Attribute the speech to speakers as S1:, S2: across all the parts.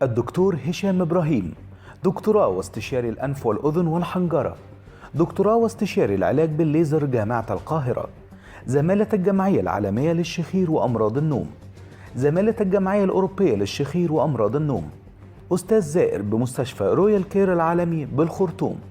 S1: الدكتور هشام إبراهيم، دكتوراه واستشاري الأنف والأذن والحنجرة، دكتوراه واستشاري العلاج بالليزر جامعة القاهرة، زمالة الجمعية العالمية للشخير وأمراض النوم، زمالة الجمعية الأوروبية للشخير وأمراض النوم، أستاذ زائر بمستشفى رويال كير العالمي بالخرطوم.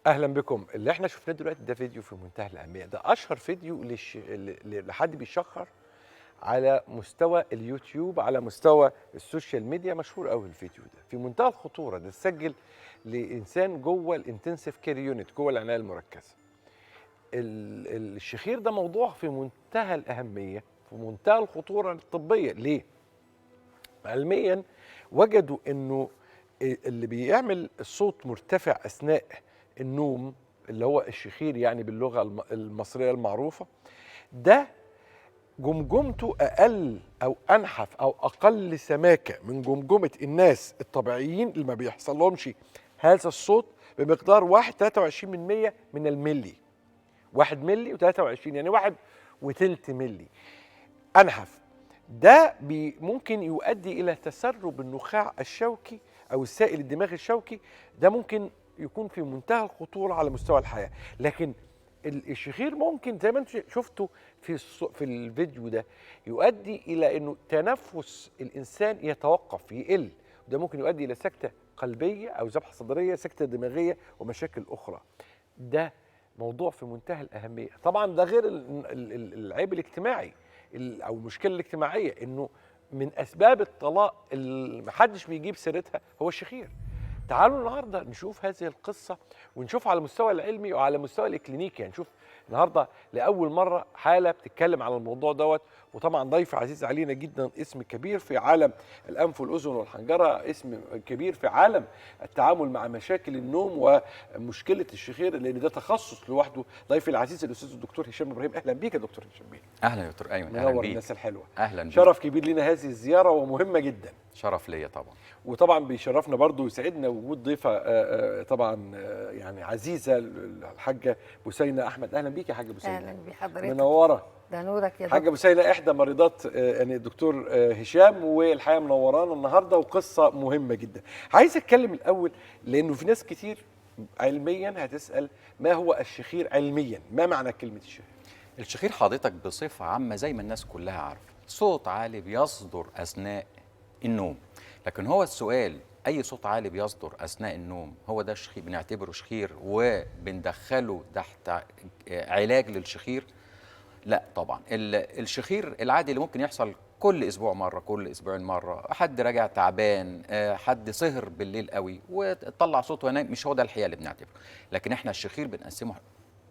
S2: اهلا بكم. اللي احنا شفناه دلوقتي ده فيديو في منتهى الاهميه، ده اشهر فيديو لحد بيشخر على مستوى اليوتيوب، على مستوى السوشيال ميديا، مشهور قوي الفيديو ده، في منتهى الخطوره. ده اتسجل لانسان جوه الانتنسيف كير يونت، جوه العنايه المركزه. الشخير ده موضوع في منتهى الاهميه، في منتهى الخطوره الطبيه. ليه؟ علميا وجدوا انه اللي بيعمل الصوت مرتفع اثناء النوم، اللي هو الشخير يعني باللغه المصريه المعروفه، ده جمجمته اقل او انحف او اقل سماكه من جمجمه الناس الطبيعيين اللي ما بيحصل لهمش هذا الصوت بمقدار 1.23 من الملي. 1 ملي و23 يعني 1.3 ملي انحف. ده ممكن يؤدي الى تسرب النخاع الشوكي او السائل الدماغي الشوكي. ده ممكن يكون في منتهى الخطوره على مستوى الحياه. لكن الشخير ممكن زي ما انتم شفتوا في الفيديو ده يؤدي الى انه تنفس الانسان يتوقف، يقل. وده ممكن يؤدي الى سكته قلبيه او ذبحه صدريه، سكته دماغيه ومشاكل اخرى. ده موضوع في منتهى الاهميه. طبعا ده غير العيب الاجتماعي او المشكله الاجتماعيه، انه من اسباب الطلاق اللي محدش بيجيب سيرتها هو الشخير. تعالوا النهارده نشوف هذه القصه، ونشوف على المستوى العلمي وعلى المستوى الاكلينيكي. يعني نشوف النهارده لاول مره حاله بتتكلم على الموضوع دوت. وطبعا ضيف عزيز علينا جدا، اسم كبير في عالم الانف والاذن والحنجره، اسم كبير في عالم التعامل مع مشاكل النوم ومشكله الشخير، لان ده تخصص لوحده. ضيفي العزيز الاستاذ الدكتور هشام ابراهيم. اهلا بيك يا دكتور هشام بيه.
S3: اهلا يا دكتور ايمن. اهلا
S2: منور
S3: بيك.
S2: الناس الحلوه.
S3: اهلا بيك.
S2: شرف كبير لنا هذه الزياره ومهمه جدا.
S3: شرف ليا طبعا.
S2: وطبعا بيشرفنا برضو ويسعدنا وجود ضيفه طبعا يعني عزيزه الحاجه بوسينه احمد. اهلا بيك يا حاجه بوسينه.
S4: اهلا بحضرتك.
S2: منوره.
S4: ده نورك يا دكتور.
S2: حاجه بوسينه احدى مريضات يعني الدكتور هشام، والحقيقه منورانا النهارده وقصه مهمه جدا. عايز اتكلم الاول لانه في ناس كتير علميا هتسال ما هو الشخير علميا، ما معنى كلمه الشخير؟
S3: الشخير حضرتك بصفه عامه زي ما الناس كلها عارفه، صوت عالي بيصدر اثناء النوم. لكن هو السؤال، اي صوت عالي بيصدر اثناء النوم هو ده شخير بنعتبره شخير وبندخله تحت علاج للشخير؟ لا طبعا. الشخير العادي اللي ممكن يحصل كل اسبوع مره، كل اسبوعين مره، حد راجع تعبان، حد سهر بالليل قوي وطلع صوته وينام، مش هو ده الحقيقه اللي بنعتبره. لكن احنا الشخير بنقسمه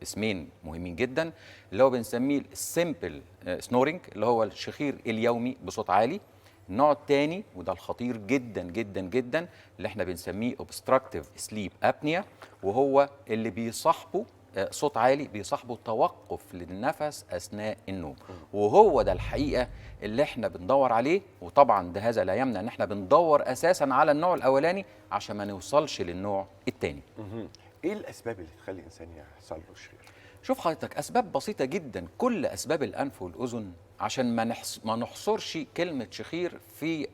S3: اسمين مهمين جدا، اللي هو بنسميه السيمبل سنورنج، اللي هو الشخير اليومي بصوت عالي. النوع الثاني وده الخطير جدا جدا جدا اللي احنا بنسميه اوبستراكتيف سليب ابنيا، وهو اللي بيصاحبه صوت عالي بيصاحبه توقف للنفس اثناء النوم. وهو ده الحقيقه اللي احنا بندور عليه. وطبعا ده هذا لا يمنع ان احنا بندور اساسا على النوع الاولاني عشان ما نوصلش للنوع الثاني.
S2: ايه الاسباب اللي تخلي الانسان يحصل له الشخير؟
S3: شوف حضرتك، اسباب بسيطه جدا. كل اسباب الانف والاذن، عشان ما نحصرش كلمه شخير في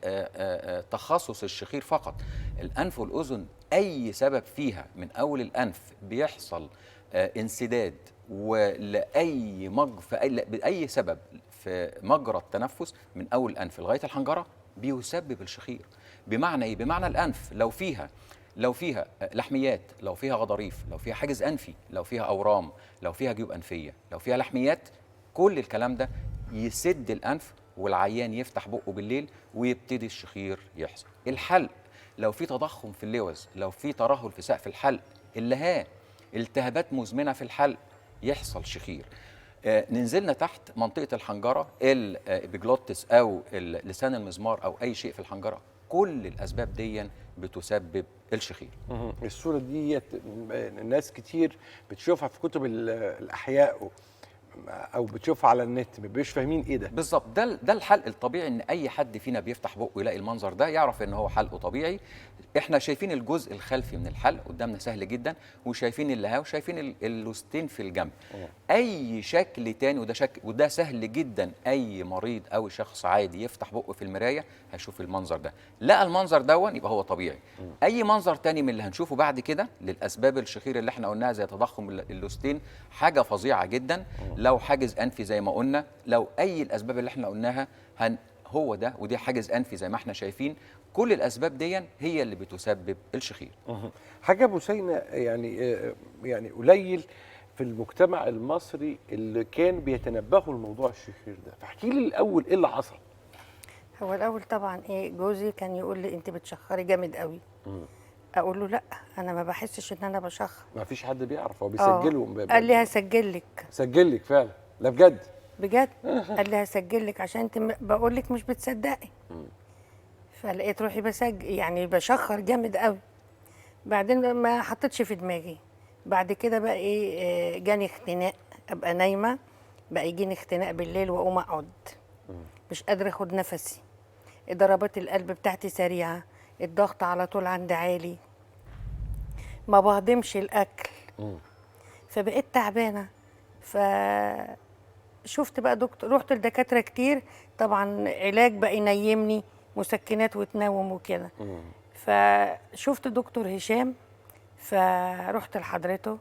S3: تخصص الشخير فقط. الانف والاذن اي سبب فيها من اول الانف بيحصل انسداد، ولاي باي سبب في مجرى التنفس من اول الانف لغايه الحنجره بيسبب الشخير. بمعنى ايه؟ بمعنى الانف لو فيها لحميات، لو فيها غضاريف، لو فيها حاجز انفي، لو فيها اورام، لو فيها جيوب انفيه، لو فيها لحميات، كل الكلام ده يسد الانف والعيان يفتح بقه بالليل ويبتدي الشخير يحصل. الحل لو في تضخم في اللوز، لو في ترهل في سقف الحلق، اللهاه، التهابات مزمنه في الحلق، يحصل شخير. ننزلنا تحت منطقه الحنجره، الابيجلوتس او لسان المزمار او اي شيء في الحنجره، كل الاسباب دي بتسبب الشخير.
S2: الصورة دي ناس كتير بتشوفها في كتب الأحياء أو بتشوفها على النت، ما بيبقوش فاهمين إيه ده.
S3: بالظبط، ده الحلق الطبيعي، ان اي حد فينا بيفتح بقه يلاقي المنظر ده يعرف ان هو حلقه طبيعي. احنا شايفين الجزء الخلفي من الحلق قدامنا سهل جدا، وشايفين اللهاه، وشايفين اللوستين في الجنب. اي شكل تاني، وده شكل، وده سهل جدا، اي مريض او شخص عادي يفتح بقه في المرايه هيشوف المنظر ده، لقى المنظر دون يبقى هو طبيعي. اي منظر تاني من اللي هنشوفه بعد كده للاسباب الشخير اللي احنا قلناها زي تضخم اللوستين، حاجه فظيعه جدا. لو حاجز انفي زي ما قلنا، لو اي الاسباب اللي احنا قلناها هو ده، ودي حاجز انفي زي ما احنا شايفين، كل الاسباب دي هي اللي بتسبب الشخير.
S2: حاجة بوسينة، يعني قليل في المجتمع المصري اللي كان بيتنبهوا لموضوع الشخير ده، فاحكي لي الأول إيه اللي حصل؟
S4: هو الاول طبعا جوزي كان يقول لي انت بتشخري جامد قوي. اقول له لا، انا ما بحسش ان انا بشخر.
S2: ما فيش حد بيعرف، هو بيسجله.
S4: قال لي هسجل لك.
S2: سجل لك فعلا؟ لا بجد؟
S4: بجد. قال لي هسجل لك عشان انت بقول لك مش بتصدقي. فلقيت روحي بسجل، يعني بشخر جامد قوي. بعدين ما حطيتش في دماغي. بعد كده بقى جاني اختناق، ابقى نايمه بقى يجيني اختناق بالليل واقوم اقعد مش قادره اخد نفسي. ضربات القلب بتاعتي سريعه، الضغط على طول عندي عالي، ما بهضمش الاكل. فبقيت تعبانه. فشفت بقى دكتور، رحت لدكاتره كتير طبعا، علاج بقى ينيمني، مسكنات وتنوم وكده. فشفت دكتور هشام، فرحت لحضرته،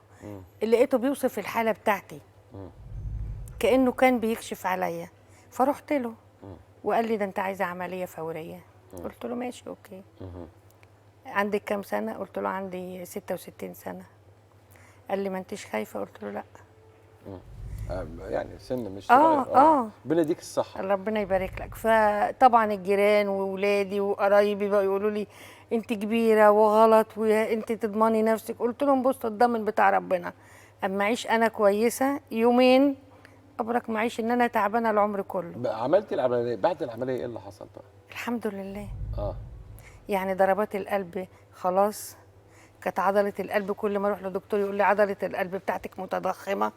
S4: لقيته بيوصف الحاله بتاعتي كانه كان بيكشف عليا. فرحت له وقال لي ده انت عايزه عمليه فوريه. قلت له ماشي اوكي. عندك كام سنه؟ قلت له عندي 66 سنه. قال لي ما انتش خايفه؟ قلت له لا.
S2: يعني سن مش صغير. ربنا يديك الصحه.
S4: ربنا يبارك لك. فطبعا الجيران واولادي وقرايبي بقى يقولوا لي انت كبيره وغلط وانت تضمني نفسك. قلت لهم بص، الضامن بتاع ربنا، اما اعيش انا كويسه يومين ابرك ما اعيش ان انا تعبانه العمر كله.
S2: عملتي العمليه، بعد العمليه ايه اللي حصل بقى؟
S4: الحمد لله.
S2: يعني
S4: ضربات القلب خلاص. كانت عضله القلب كل ما اروح لدكتور يقول لي عضله القلب بتاعتك متضخمه.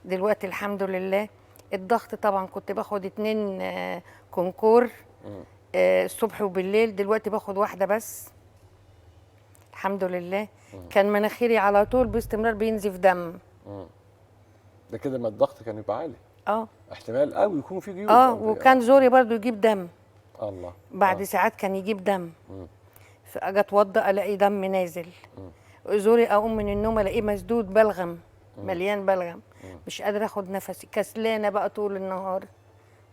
S4: دلوقتي الحمد لله. الضغط طبعا كنت باخد 2 كونكور الصبح وبالليل، دلوقتي باخد واحده بس الحمد لله. كان مناخيري على طول باستمرار بينزف دم.
S2: ده كده ما الضغط كان يبقى عالي. احتمال قوي يكون في جيوب.
S4: وكان زوري برضو يجيب دم.
S2: الله.
S4: بعد ساعات كان يجيب دم. فاجي اتوضى الاقي دم نازل. زوري اقوم من النوم الاقيه مسدود بلغم، مليان بلغم. مش قادره اخد نفسي، كسلانه بقى طول النهار،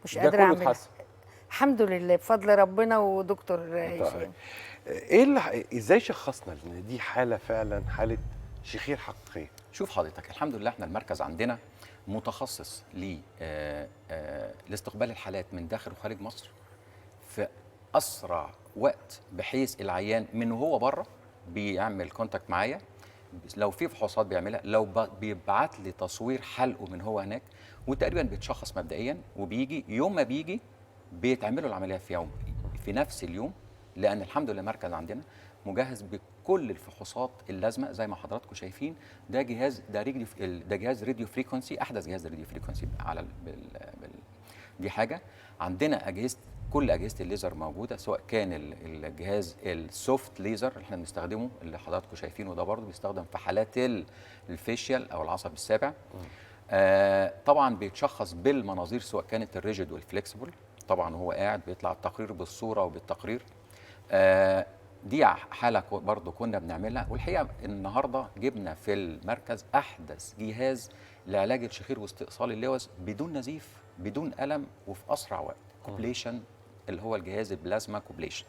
S4: مش قادره اعمل. الحمد لله بفضل ربنا ودكتور هشام.
S2: ازاي شخصنا ان دي حاله فعلا حاله شخير حقيقيه؟
S3: شوف حضرتك، الحمد لله احنا المركز عندنا متخصص لاستقبال الحالات من داخل وخارج مصر في اسرع وقت، بحيث العيان من وهو بره بيعمل كونتاكت معايا، لو في فحوصات بيعملها، لو بيبعت لي تصوير حلقه من هو هناك، وتقريبا بيتشخص مبدئيا، وبيجي يوم ما بيجي بيتعملوا العمليه في نفس اليوم، لان الحمد لله المركز عندنا مجهز بكل الفحوصات اللازمه زي ما حضراتكم شايفين. ده جهاز راديو فريكونسي، احدث جهاز راديو فريكونسي على دي حاجه. عندنا كل اجهزه الليزر موجوده، سواء كان الجهاز السوفت ليزر اللي احنا بنستخدمه اللي حضراتكم شايفينه ده، برضه بيستخدم في حالات الفيشيال او العصب السابع. طبعا بيتشخص بالمناظير، سواء كانت الريجيد والفليكسبل. طبعا هو قاعد بيطلع التقرير بالصوره وبالتقرير. دي حاله برضه كنا بنعملها، والحقيقه النهارده جبنا في المركز احدث جهاز لعلاج الشخير واستئصال اللوز بدون نزيف، بدون الم، وفي اسرع وقت. كوبليشن، اللي هو الجهاز البلازما كوبليشن.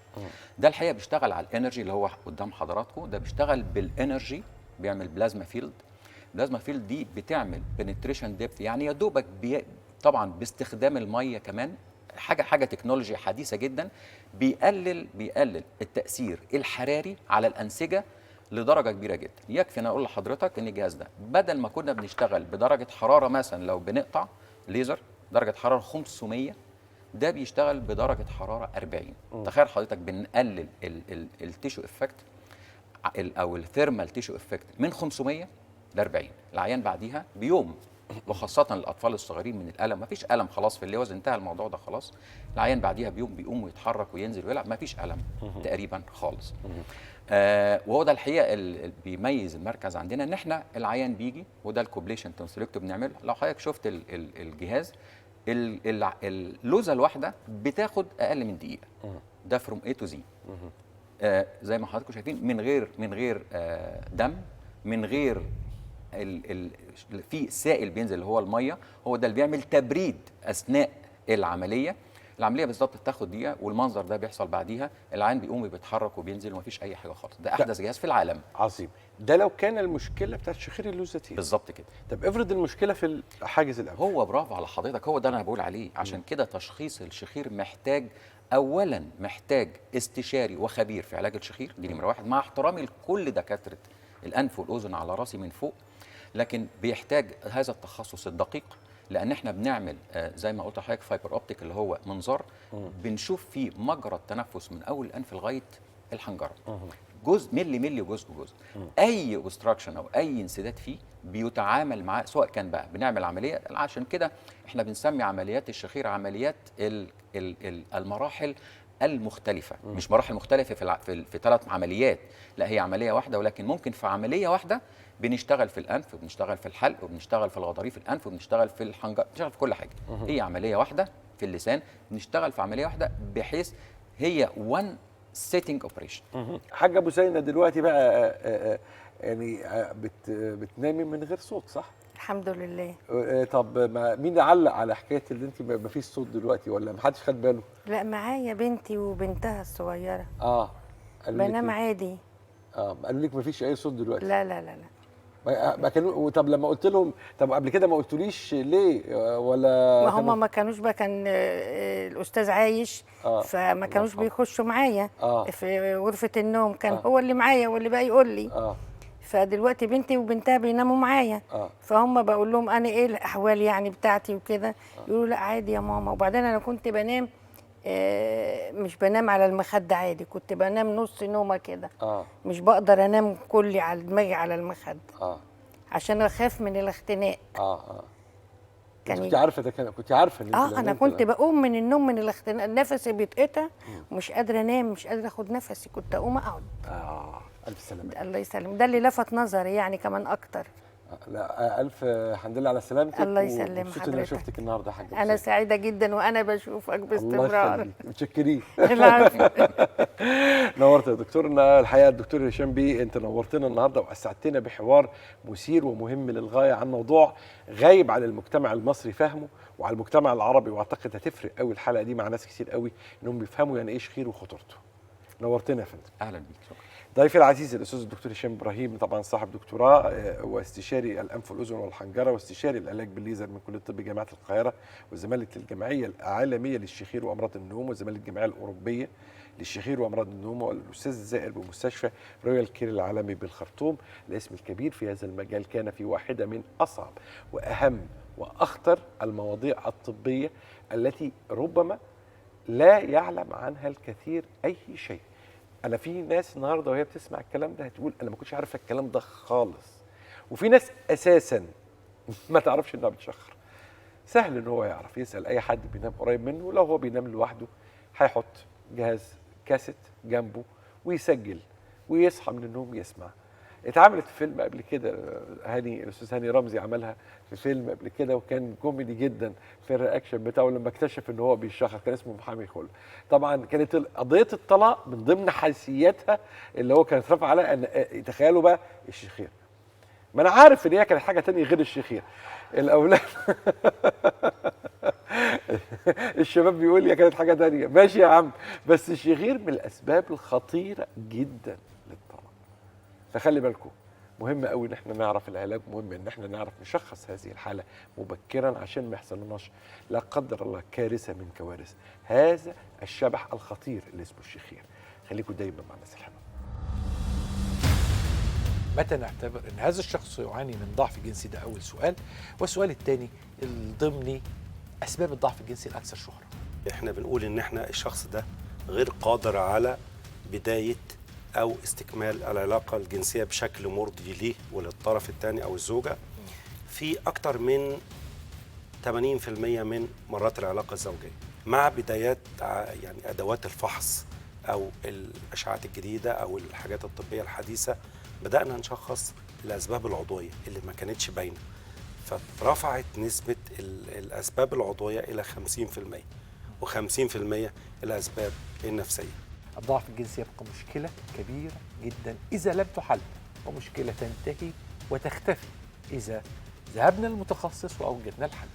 S3: ده الحقيقه بيشتغل على الانرجي اللي هو قدام حضراتكم، ده بيشتغل بالانرجي، بيعمل بلازما فيلد. البلازما فيلد دي بتعمل بنتريشن ديبث، يعني يا دوبك طبعا باستخدام الميه كمان حاجه تكنولوجيا حديثه جدا، بيقلل التاثير الحراري على الانسجه لدرجه كبيره جدا. يكفي انا اقول لحضرتك ان الجهاز ده بدل ما كنا بنشتغل بدرجه حراره مثلا لو بنقطع ليزر درجه حراره 500، ده بيشتغل بدرجه حراره 40. تخيل حضرتك بنقلل التيشو افكت او الثيرمال تيشو افكت من 500 ل 40. العيان بعديها بيوم، وخاصة الأطفال الصغيرين من الألم، مفيش ألم خلاص في اللوز، انتهى الموضوع ده خلاص. العيان بعديها بيوم بيقوم ويتحرك وينزل ويلعب، مفيش ألم تقريبا خالص. وهو ده الحقيقة اللي بيميز المركز عندنا، إن إحنا العيان بيجي وده الكوبليشن تونسيلكتو بنعمله. لو حضرتك شفت الجهاز، اللوزة الواحدة بتاخد أقل من دقيقة، ده فروم A to Z. زي ما حضراتكم شايفين، من غير دم، من غير في سائل بينزل اللي هو الميه، هو ده اللي بيعمل تبريد اثناء العمليه. العمليه بالظبط بتاخد دقيقه، والمنظر ده بيحصل بعديها، العيان بيقوم بيتحرك وبينزل ومفيش اي حاجه خالص. ده احدث جهاز في العالم.
S2: عظيم. ده لو كان المشكله بتاعت شخير اللوزتين.
S3: بالظبط كده.
S2: طب افرض المشكله في الحاجز الانفي.
S3: هو برافو على حضرتك، هو ده انا بقول عليه. عشان كده تشخيص الشخير اولا محتاج استشاري وخبير في علاج الشخير، دي نمره واحد، مع احترامي لكل دكاتره الانف والاذن على راسي من فوق، لكن بيحتاج هذا التخصص الدقيق، لان احنا بنعمل زي ما قلت لحضرتك فايبر اوبتيك اللي هو منظار بنشوف فيه مجرى التنفس من اول الانف لغايه الحنجره، جزء ملي وجزء بجزء. اي اوبستراكشن او اي انسداد فيه بيتعامل معاه، سواء كان بقى بنعمل عمليه. عشان كده احنا بنسمي عمليات الشخير عمليات المراحل المختلفة، مش مراحل مختلفة في 3 عمليات، لا هي عملية واحدة، ولكن ممكن في عملية واحدة بنشتغل في الأنف وبنشتغل في الحلق وبنشتغل في الغضاريف الأنف وبنشتغل في الحنجرة، بنشتغل في كل حاجة. هي عملية واحدة في اللسان، بنشتغل في عملية واحدة، بحيث هي one sitting operation.
S2: حاجة أبو زينة دلوقتي بقى يعني بتنامي من غير صوت صح؟
S4: الحمد لله.
S2: طب مين علق على حكايه اللي انت ما فيش صوت دلوقتي، ولا ما حدش خد باله؟
S4: لا معايا بنتي وبنتها الصغيره. بنام عادي.
S2: قالوا لك ما فيش اي صوت دلوقتي؟
S4: لا لا لا لا.
S2: ما كانوا. طب لما قلت لهم، طب قبل كده ما قلتوليش ليه ولا؟
S4: ما هم ما كانوش بقى، كان الاستاذ عايش فما كانوش بيخشوا معايا في غرفه النوم، كان هو اللي معايا واللي بقى يقول لي. فدلوقتي بنتي وبنتها بيناموا معايا. فهم بقول لهم انا ايه الاحوال يعني بتاعتي وكده، يقولوا لا عادي يا ماما. وبعدين انا كنت بنام مش بنام على المخده عادي، كنت بنام نص نومه كده. مش بقدر انام كلي على دماغي على المخده عشان اخاف من الاختناق.
S2: كنت عارفه ده؟ كنت عارفه ان
S4: انا كنت بقوم من النوم من الاختناق، نفسي بيتقطع ومش قادره انام، مش قادره اخد نفسي، كنت اقوم اقعد.
S2: الف سلامه.
S4: الله يسلم. ده اللي لفت نظري يعني كمان اكتر.
S2: لا الف حمد لله على سلامتك.
S4: الله يسلم
S2: حضرتك. مبسوط اني شفتك النهارده يا حاجه.
S4: انا سعيده جدا وانا بشوفك باستمرار.
S2: الله يخليك. متشكرين.
S4: العفو.
S2: نورت يا دكتورنا. الحقيقه الدكتور هشام بيه، انت نورتنا النهارده واسعدتنا بحوار مثير ومهم للغايه عن موضوع غايب عن المجتمع المصري فهمه وعلى المجتمع العربي، واعتقد هتفرق قوي الحلقه دي مع ناس كتير قوي انهم بيفهموا يعني ايه شخير وخطورته. نورتنا يا فندم.
S3: اهلا بيك. شكرا.
S2: ضيفي العزيز الاستاذ الدكتور هشام ابراهيم، طبعا صاحب دكتوراه واستشاري الانف والاذن والحنجره واستشاري العلاج بالليزر من كليه الطب جامعه القاهره، وزماله الجمعيه العالميه للشخير وامراض النوم، وزماله الجمعيه الاوروبيه للشخير وامراض النوم، والاستاذ الزائر بمستشفى رويال كير العالمي بالخرطوم. الاسم الكبير في هذا المجال كان في واحده من اصعب واهم واخطر المواضيع الطبيه التي ربما لا يعلم عنها الكثير اي شيء. أنا في ناس النهارده وهي بتسمع الكلام ده هتقول أنا ما كنتش عارفة الكلام ده خالص، وفي ناس أساساً ما تعرفش إنها بتشخر. سهل إن هو يعرف، يسأل أي حد بينام قريب منه، ولو هو بينام لوحده هيحط جهاز كاسيت جنبه ويسجل ويصحى من النوم يسمع. اتعملت في فيلم قبل كده، الاستاذ هاني رمزي عملها في فيلم قبل كده، وكان كوميدي جدا في الرياكشن بتاعه لما اكتشف ان هو بيشخر، كان اسمه محامي خلع. طبعا كانت قضيه الطلاق من ضمن حيثياتها اللي هو كانت رافعه عليها ان تخيلوا بقى الشخير. ما انا عارف ان هي كانت حاجه ثانيه غير الشخير. الاولاد الشباب بيقول لي كانت حاجه ثانيه، ماشي يا عم، بس الشخير من الاسباب الخطيره جدا للطلاق. فخلي بالكم مهم قوي ان احنا نعرف العلاج، مهم ان احنا نعرف نشخص هذه الحاله مبكرا عشان ما يحصلناش لا قدر الله كارثه من كوارث هذا الشبح الخطير اللي اسمه الشخير. خليكم دايما مع الناس الحلوه. متى نعتبر ان هذا الشخص يعاني من ضعف جنسي؟ ده اول سؤال. والسؤال الثاني الضمني، اسباب الضعف الجنسي الاكثر شهره.
S5: احنا بنقول ان احنا الشخص ده غير قادر على بداية او استكمال العلاقة الجنسية بشكل مرضي ليه وللطرف الثاني او الزوجة في اكتر من 80% من مرات العلاقة الزوجية، مع بدايات يعني ادوات الفحص او الاشعاعات الجديدة او الحاجات الطبية الحديثة بدأنا نشخص الاسباب العضوية اللي ما كانتش باينة، فرفعت نسبة الاسباب العضوية الى 50%، و50% الاسباب النفسية.
S2: الضعف الجنسي يبقى مشكله كبيره جدا اذا لم تحل، ومشكله تنتهي وتختفي اذا ذهبنا للمتخصص واوجدنا الحل.